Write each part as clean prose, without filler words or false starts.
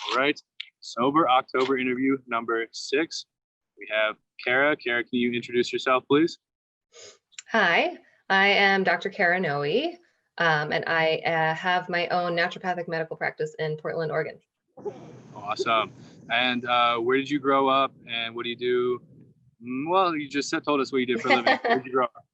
All right. Sober October interview number 6. We have Kara. Kara, can you introduce yourself, please? Hi, I am Dr. Kara Noe, and I have my own naturopathic medical practice in Portland, Oregon. Awesome. And where did you grow up and what do you do? Well, you just told us what you did for a living. Where did you grow up?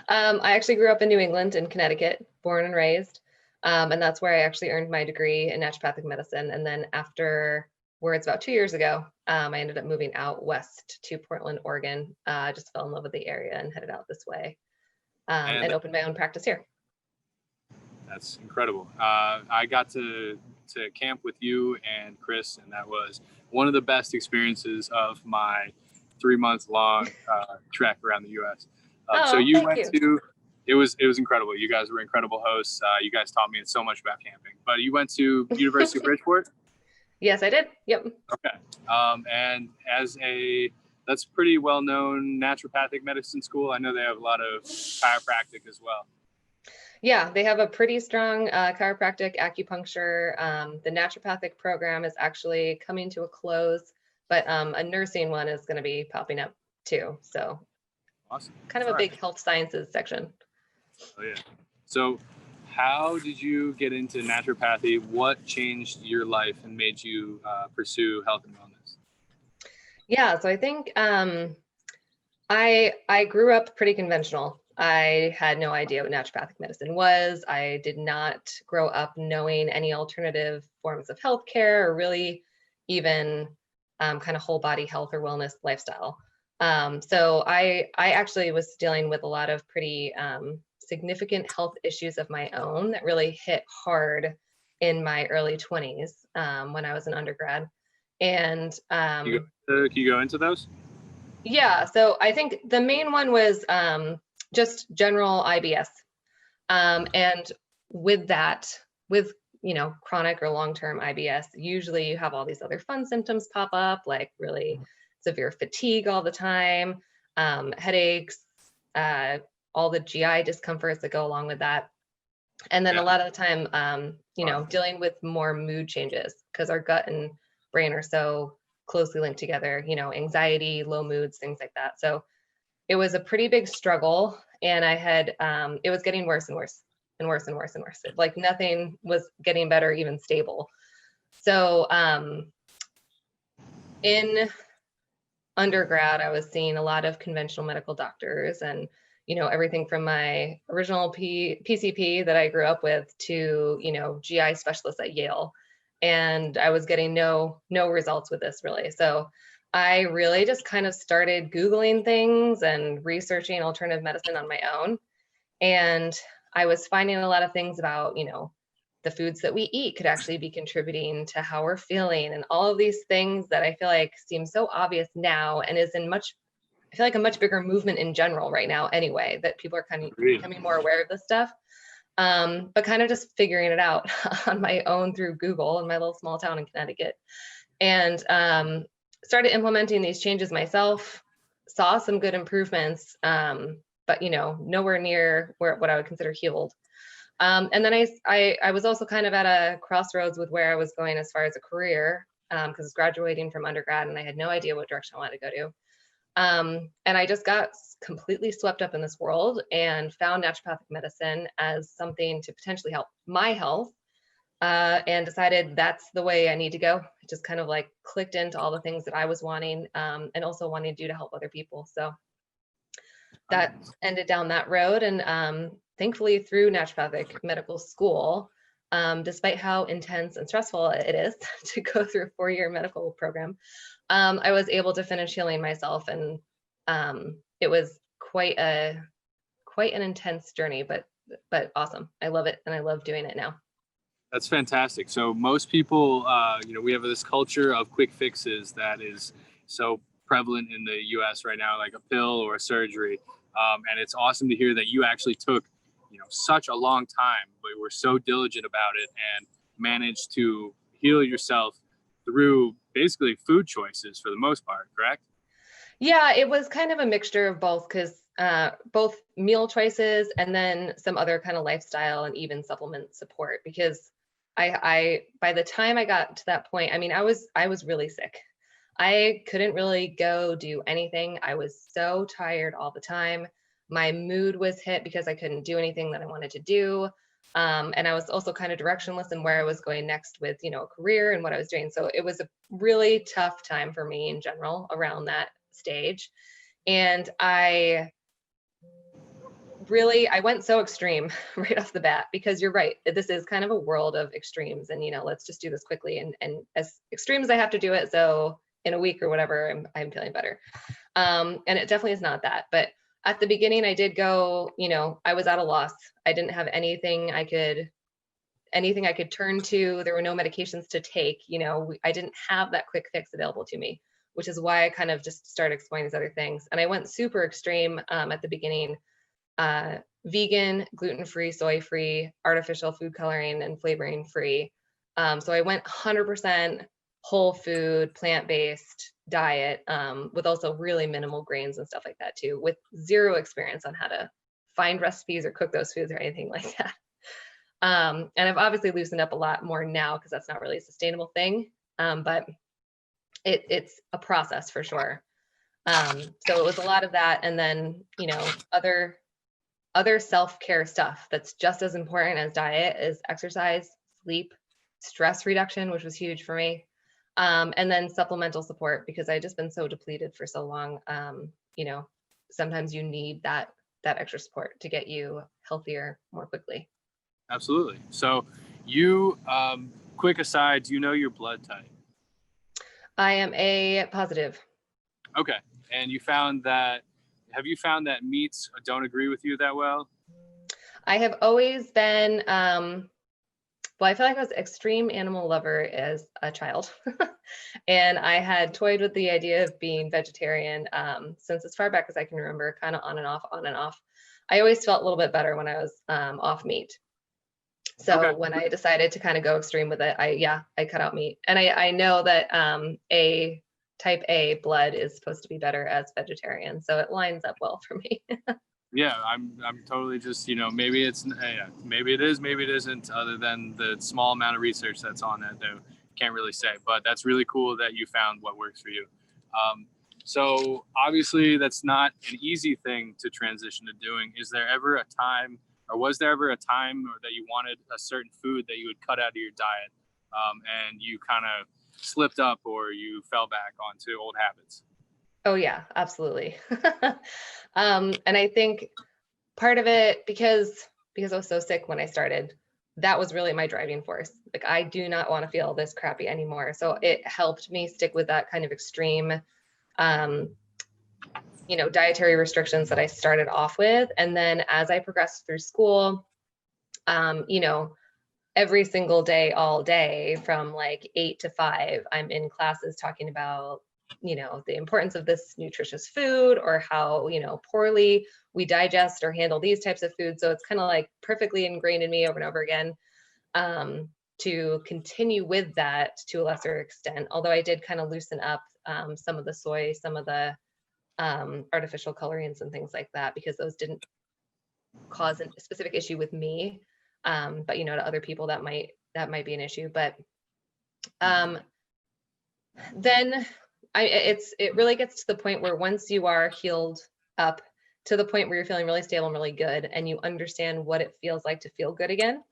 I actually grew up in New England, in Connecticut, born and raised, and that's where I actually earned my degree in naturopathic medicine. And then afterwards, about 2 years ago, I ended up moving out west to Portland, Oregon. Just fell in love with the area and headed out this way, and opened my own practice here. That's incredible. I got to camp with you and Chris, and that was one of the best experiences of my 3-month-long trek around the U.S. So you went to, it was incredible. You guys were incredible hosts. You guys taught me so much about camping. But you went to University of Bridgeport? Yes, I did. Yep. Okay. And that's pretty well-known naturopathic medicine school. I know they have a lot of chiropractic as well. Yeah, they have a pretty strong chiropractic, acupuncture. The naturopathic program is actually coming to a close, but a nursing one is going to be popping up too. So awesome. Kind of a big health sciences section. Oh yeah. So how did you get into naturopathy? What changed your life and made you pursue health and wellness? Yeah, so I think I grew up pretty conventional. I had no idea what naturopathic medicine was. I did not grow up knowing any alternative forms of healthcare or really even kind of whole body health or wellness lifestyle. So I actually was dealing with a lot of pretty significant health issues of my own that really hit hard in my early 20s when I was an undergrad. And can you go into those? Yeah, so I think the main one was just general IBS. And with that, with chronic or long-term IBS, usually you have all these other fun symptoms pop up, like really severe fatigue all the time, headaches, all the GI discomforts that go along with that. And then a lot of the time, dealing with more mood changes because our gut and brain are so closely linked together, anxiety, low moods, things like that. So it was a pretty big struggle, and I had, it was getting worse and worse and worse and worse and worse. Like nothing was getting better, even stable. So in undergrad, I was seeing a lot of conventional medical doctors and, everything from my original PCP that I grew up with to, GI specialists at Yale. And I was getting no results with this really. So I really just kind of started Googling things and researching alternative medicine on my own. And I was finding a lot of things about, the foods that we eat could actually be contributing to how we're feeling and all of these things that I feel like seem so obvious now and is I feel like a much bigger movement in general right now anyway, that people are kind of becoming more aware of this stuff. But kind of just figuring it out on my own through Google in my little small town in Connecticut. And started implementing these changes myself, saw some good improvements, but nowhere near what I would consider healed. And then I was also kind of at a crossroads with where I was going as far as a career, because I was graduating from undergrad and I had no idea what direction I wanted to go to. And I just got completely swept up in this world and found naturopathic medicine as something to potentially help my health, and decided that's the way I need to go. It just kind of like clicked into all the things that I was wanting, and also wanting to do to help other people. So that ended down that road. And thankfully through naturopathic medical school, despite how intense and stressful it is to go through a 4-year medical program, I was able to finish healing myself. And it was quite an intense journey, but awesome. I love it. And I love doing it now. That's fantastic. So most people, we have this culture of quick fixes that is so prevalent in the US right now, like a pill or a surgery. And it's awesome to hear that you actually took, such a long time, but were so diligent about it and managed to heal yourself through basically food choices for the most part, correct? Yeah, it was kind of a mixture of both, because both meal choices and then some other kind of lifestyle and even supplement support, because by the time I got to that point, I mean, I was really sick. I couldn't really go do anything. I was so tired all the time. My mood was hit because I couldn't do anything that I wanted to do. And I was also kind of directionless in where I was going next with, a career and what I was doing. So it was a really tough time for me in general around that stage. And I went so extreme right off the bat, because you're right. This is kind of a world of extremes, and let's just do this quickly and as extreme as I have to do it. So in a week or whatever, I'm feeling better. And it definitely is not that. But at the beginning, I did go, I was at a loss. I didn't have anything I could turn to. There were no medications to take. I didn't have that quick fix available to me, which is why I kind of just started exploring these other things. And I went super extreme at the beginning. Vegan, gluten-free, soy-free, artificial food coloring and flavoring free. So I went 100% whole food, plant-based diet, with also really minimal grains and stuff like that too, with zero experience on how to find recipes or cook those foods or anything like that. And I've obviously loosened up a lot more now, because that's not really a sustainable thing. But it's a process for sure. So it was a lot of that. And then, other self-care stuff that's just as important as diet is exercise, sleep, stress reduction, which was huge for me. And then supplemental support, because I just been so depleted for so long. Sometimes you need that extra support to get you healthier more quickly. Absolutely. So you, quick aside, do you know your blood type? I am A positive. Okay. And have you found that meats don't agree with you that well? I have always been, well, I feel like I was an extreme animal lover as a child. And I had toyed with the idea of being vegetarian since as far back as I can remember, kind of on and off, on and off. I always felt a little bit better when I was off meat. So Okay. when I decided to kind of go extreme with it, I cut out meat. And I know that a type A blood is supposed to be better as vegetarian. So it lines up well for me. Yeah, I'm totally just, maybe it's, maybe it is, maybe it isn't, other than the small amount of research that's on that, though. Can't really say, but that's really cool that you found what works for you. So obviously that's not an easy thing to transition to doing. Is there ever a time, or was there ever a time that you wanted a certain food that you would cut out of your diet, and you kind of slipped up, or you fell back onto old habits? Oh yeah, absolutely. And I think part of it, because I was so sick when I started, that was really my driving force. Like, I do not want to feel this crappy anymore. So it helped me stick with that kind of extreme, dietary restrictions that I started off with. And then as I progressed through school, every single day, all day, from like 8 to 5, I'm in classes talking about, the importance of this nutritious food, or how, poorly we digest or handle these types of foods. So it's kind of like perfectly ingrained in me over and over again, to continue with that to a lesser extent. Although I did kind of loosen up some of the soy, some of the artificial colorings and things like that, because those didn't cause a specific issue with me. But to other people that might be an issue. But then it really gets to the point where once you are healed up to the point where you're feeling really stable and really good, and you understand what it feels like to feel good again,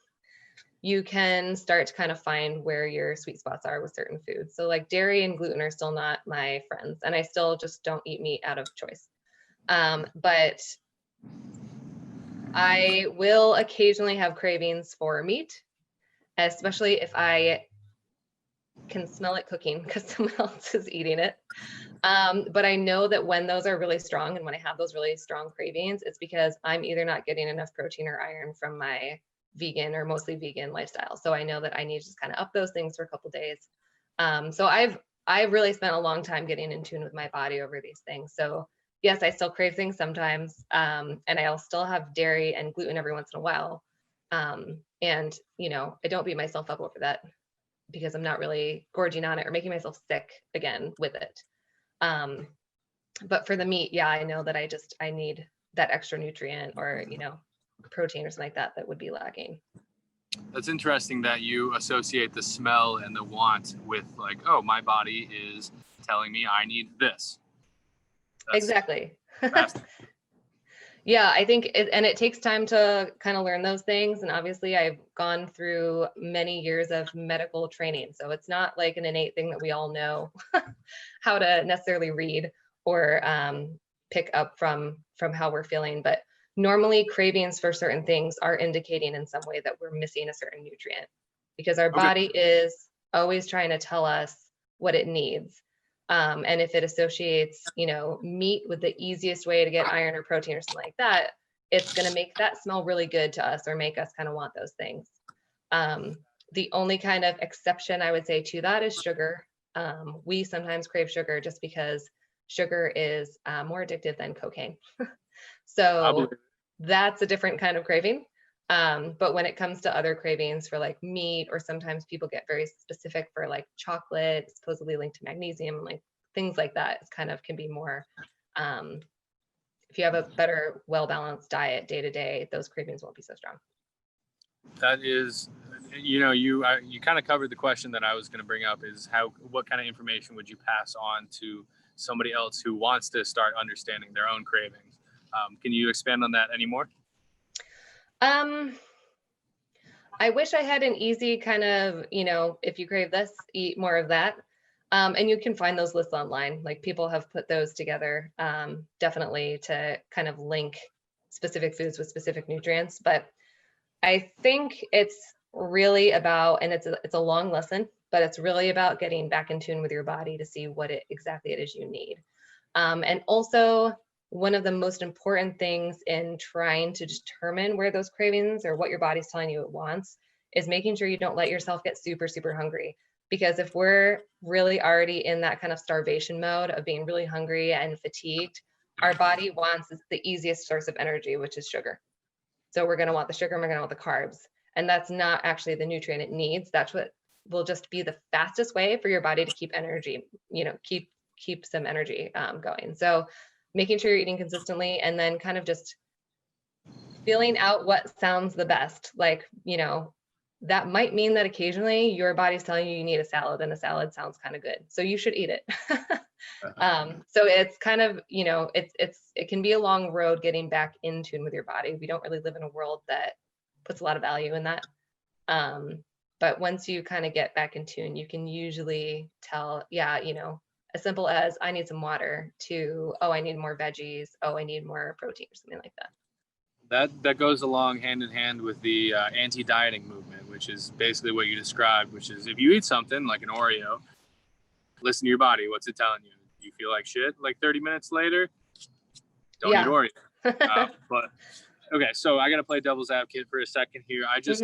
you can start to kind of find where your sweet spots are with certain foods. So like dairy and gluten are still not my friends, and I still just don't eat meat out of choice. But I will occasionally have cravings for meat, especially if I can smell it cooking because someone else is eating it. But I know that when those are really strong, and when I have those really strong cravings, it's because I'm either not getting enough protein or iron from my vegan or mostly vegan lifestyle. So I know that I need to just kind of up those things for a couple days. So I've really spent a long time getting in tune with my body over these things. So yes, I still crave things sometimes, and I'll still have dairy and gluten every once in a while. And I don't beat myself up over that, because I'm not really gorging on it or making myself sick again with it. But for the meat, yeah, I know that I need that extra nutrient, or protein or something like that would be lacking. That's interesting that you associate the smell and the want with like, oh, my body is telling me I need this. That's Exactly. fascinating. Yeah, I think it takes time to kind of learn those things. And obviously, I've gone through many years of medical training. So it's not like an innate thing that we all know how to necessarily read or pick up from how we're feeling. But normally, cravings for certain things are indicating in some way that we're missing a certain nutrient because our Okay. body is always trying to tell us what it needs. And if it associates, meat with the easiest way to get iron or protein or something like that, it's going to make that smell really good to us or make us kind of want those things. The only kind of exception I would say to that is sugar. We sometimes crave sugar just because sugar is more addictive than cocaine. So that's a different kind of craving. But when it comes to other cravings for like meat, or sometimes people get very specific for like chocolate, supposedly linked to magnesium, and like things like that, it's kind of can be more, if you have a better, well-balanced diet day to day, those cravings won't be so strong. That is, you kind of covered the question that I was going to bring up is what kind of information would you pass on to somebody else who wants to start understanding their own cravings? Can you expand on that anymore? I wish I had an easy kind of, if you crave this, eat more of that. And you can find those lists online. Like people have put those together, definitely to kind of link specific foods with specific nutrients. But I think it's really about, and it's a long lesson, but it's really about getting back in tune with your body to see what exactly it is you need. And also, one of the most important things in trying to determine where those cravings or what your body's telling you it wants is making sure you don't let yourself get super, super hungry. Because if we're really already in that kind of starvation mode of being really hungry and fatigued, our body wants the easiest source of energy, which is sugar. So we're going to want the sugar and we're going to want the carbs. And that's not actually the nutrient it needs. That's what will just be the fastest way for your body to keep energy, keep some energy going. So making sure you're eating consistently, and then kind of just feeling out what sounds the best. Like, that might mean that occasionally your body's telling you need a salad, and a salad sounds kind of good, so you should eat it. So it's kind of, it can be a long road getting back in tune with your body. We don't really live in a world that puts a lot of value in that. But once you kind of get back in tune, you can usually tell, as simple as I need some water to, oh, I need more veggies. Oh, I need more protein or something like that. That goes along hand in hand with the anti-dieting movement, which is basically what you described, which is if you eat something like an Oreo, listen to your body. What's it telling you? You feel like shit like 30 minutes later? Don't eat Oreo. But okay, so I got to play devil's advocate for a second here. I just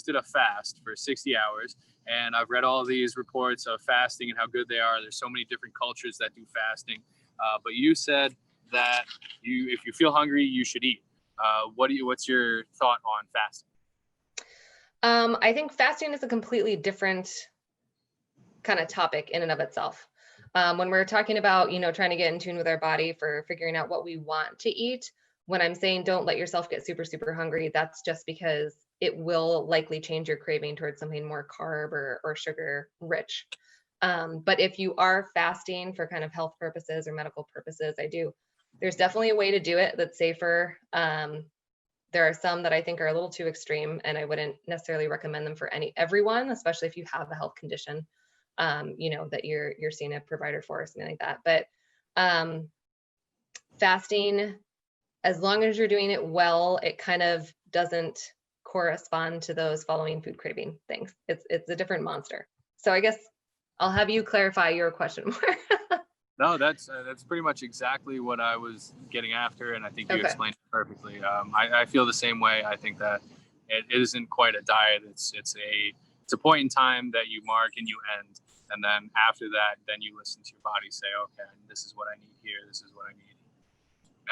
did a fast for 60 hours, and I've read all of these reports of fasting and how good they are. There's so many different cultures that do fasting. But you said that if you feel hungry, you should eat. What's your thought on fasting? I think fasting is a completely different kind of topic in and of itself. When we're talking about, trying to get in tune with our body for figuring out what we want to eat, when I'm saying don't let yourself get super, super hungry, that's just because it will likely change your craving towards something more carb or sugar rich. But if you are fasting for kind of health purposes or medical purposes, there's definitely a way to do it that's safer. There are some that I think are a little too extreme, and I wouldn't necessarily recommend them for everyone, especially if you have a health condition, that you're seeing a provider for or something like that. But fasting, as long as you're doing it well, it kind of doesn't correspond to those following food craving things. It's a different monster. So I guess I'll have you clarify your question more. No, that's pretty much exactly what I was getting after, and I think you explained it perfectly. I feel the same way. I think that it isn't quite a diet. It's a point in time that you mark and you end, and then after that, then you listen to your body say, okay, this is what I need here. This is what I need.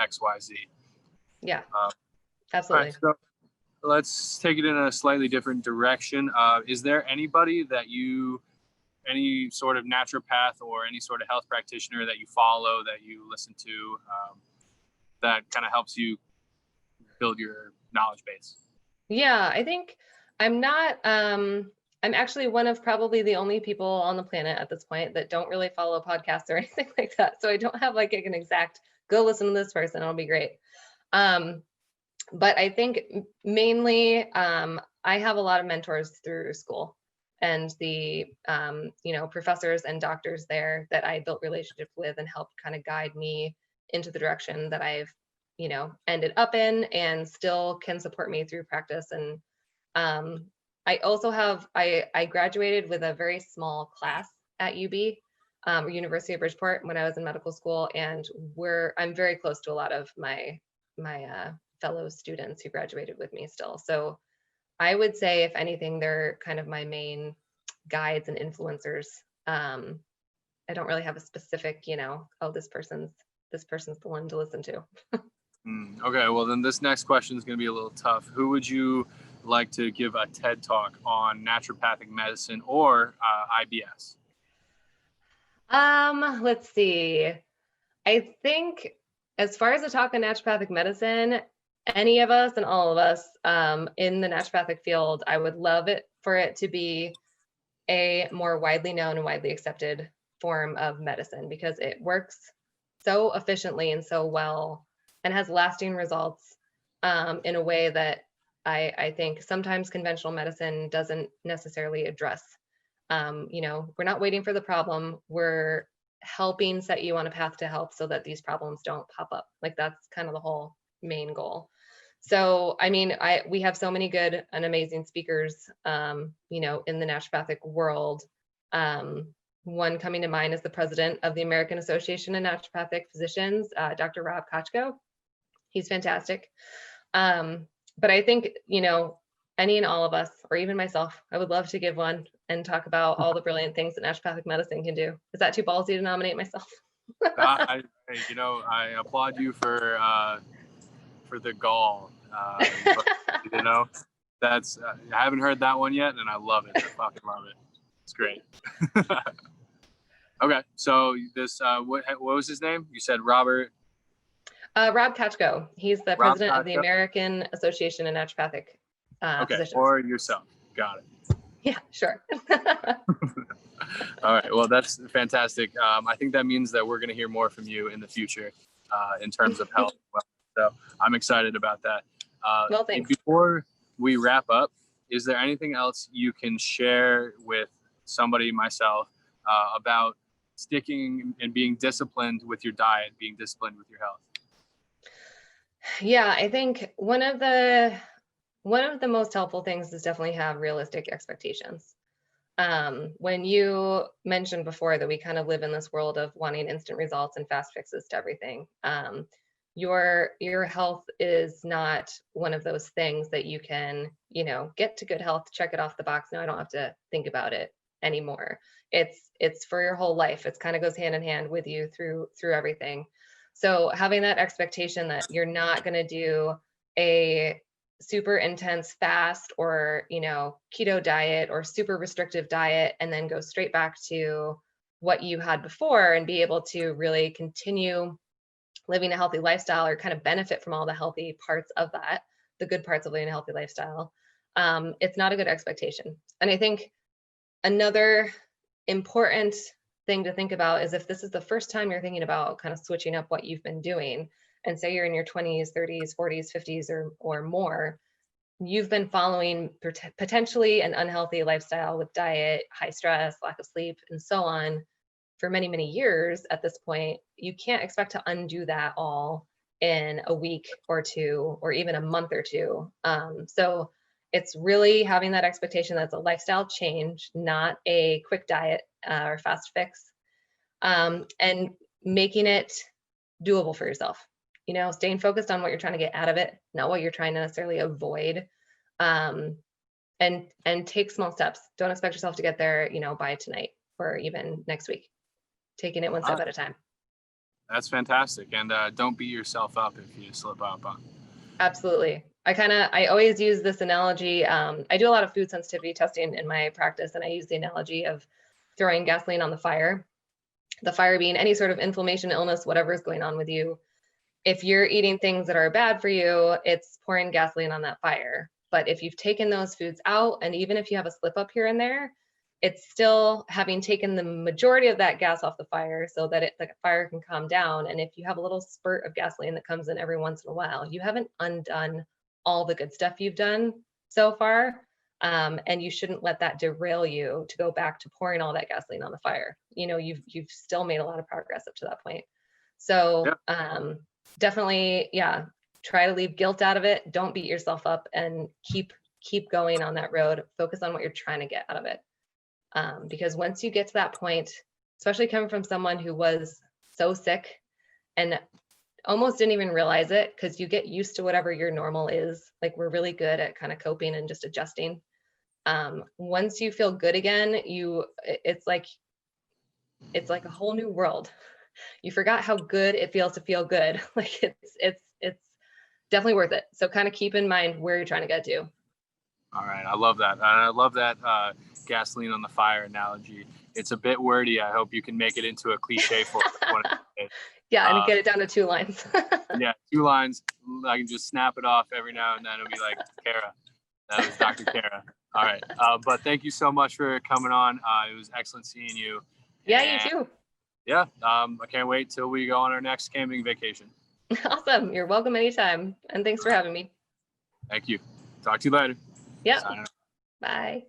X, Y, Z. Yeah, absolutely. Right, so let's take it in a slightly different direction. Is there anybody that any sort of naturopath or any sort of health practitioner that you follow, that you listen to, that kind of helps you build your knowledge base? Yeah, I think I'm not, I'm actually one of probably the only people on the planet at this point that don't really follow podcasts or anything like that. So I don't have like an exact, go listen to this person, it'll be great. Um, but I think mainly I have a lot of mentors through school and the professors and doctors there that I built relationships with and helped kind of guide me into the direction that I've ended up in and still can support me through practice. And I also have I graduated with a very small class at UB, University of Bridgeport, when I was in medical school, and I'm very close to a lot of my fellow students who graduated with me still. So I would say, if anything, they're kind of my main guides and influencers. I don't really have a specific, oh, this person's the one to listen to. Okay, well then this next question is going to be a little tough. Who would you like to give a TED talk on naturopathic medicine or IBS? Let's see. I think as far as a talk on naturopathic medicine, any of us and all of us in the naturopathic field, I would love it for it to be a more widely known and widely accepted form of medicine, because it works so efficiently and so well and has lasting results in a way that I think sometimes conventional medicine doesn't necessarily address. We're not waiting for the problem. We're helping set you on a path to health so that these problems don't pop up. Like, that's kind of the whole main goal. So, I mean, we have so many good and amazing speakers, in the naturopathic world. One coming to mind is the president of the American Association of Naturopathic Physicians, Dr. Rob Kochko. He's fantastic. But I think, any and all of us, or even myself, I would love to give one and talk about all the brilliant things that naturopathic medicine can do. Is that too ballsy to nominate myself? I applaud you for the gall. But, that's I haven't heard that one yet, and I love it. I fucking love it. It's great. Okay, so this what was his name? You said Robert. Rob Kochko. He's the Rob president of the Kochko? American Association of Naturopathic Okay, Physicians. or yourself. Got it. Yeah, sure. All right. Well, that's fantastic. I think that means that we're going to hear more from you in the future in terms of health. So I'm excited about that. Well, thanks. Before we wrap up, is there anything else you can share with somebody, myself, about sticking and being disciplined with your diet, being disciplined with your health? Yeah, I think one of the most helpful things is definitely have realistic expectations. When you mentioned before that we kind of live in this world of wanting instant results and fast fixes to everything, your health is not one of those things that you can, get to good health, check it off the box. No, I don't have to think about it anymore. It's for your whole life. It kind of goes hand in hand with you through everything. So having that expectation that you're not going to do a super intense fast or keto diet or super restrictive diet and then go straight back to what you had before and be able to really continue living a healthy lifestyle or kind of benefit from all the healthy parts of that, the good parts of living a healthy lifestyle. It's not a good expectation. And I think another important thing to think about is, if this is the first time you're thinking about kind of switching up what you've been doing, and say you're in your 20s, 30s, 40s, 50s or more, you've been following potentially an unhealthy lifestyle with diet, high stress, lack of sleep, and so on for many, many years. At this point, you can't expect to undo that all in a week or two, or even a month or two. So it's really having that expectation that's a lifestyle change, not a quick diet or fast fix, and making it doable for yourself. Staying focused on what you're trying to get out of it, not what you're trying to necessarily avoid. And take small steps. Don't expect yourself to get there, by tonight or even next week. Taking it one step at a time. That's fantastic. And don't beat yourself up if you slip up. Absolutely. I always use this analogy. I do a lot of food sensitivity testing in my practice, and I use the analogy of throwing gasoline on the fire. The fire being any sort of inflammation, illness, whatever is going on with you. If you're eating things that are bad for you, it's pouring gasoline on that fire. But if you've taken those foods out, and even if you have a slip up here and there, it's still having taken the majority of that gas off the fire so that the fire can calm down. And if you have a little spurt of gasoline that comes in every once in a while, you haven't undone all the good stuff you've done so far. And you shouldn't let that derail you to go back to pouring all that gasoline on the fire. You know, you've still made a lot of progress up to that point. So definitely, yeah, try to leave guilt out of it. Don't beat yourself up, and keep going on that road. Focus on what you're trying to get out of it. Because once you get to that point, especially coming from someone who was so sick and almost didn't even realize it, because you get used to whatever your normal is. Like, we're really good at kind of coping and just adjusting. Once you feel good again, it's like a whole new world. You forgot how good it feels to feel good. Like, it's definitely worth it. So kind of keep in mind where you're trying to get to. All right, I love that. I love that gasoline on the fire analogy. It's a bit wordy. I hope you can make it into a cliche for it. Yeah, and get it down to 2 lines. Yeah, 2 lines. I can just snap it off every now and then. It'll be like, Kara. That was Dr. Kara. All right. But thank you so much for coming on. It was excellent seeing you. Yeah, and you too. Yeah, I can't wait till we go on our next camping vacation. Awesome. You're welcome anytime. And thanks for having me. Thank you. Talk to you later. Yeah. Bye.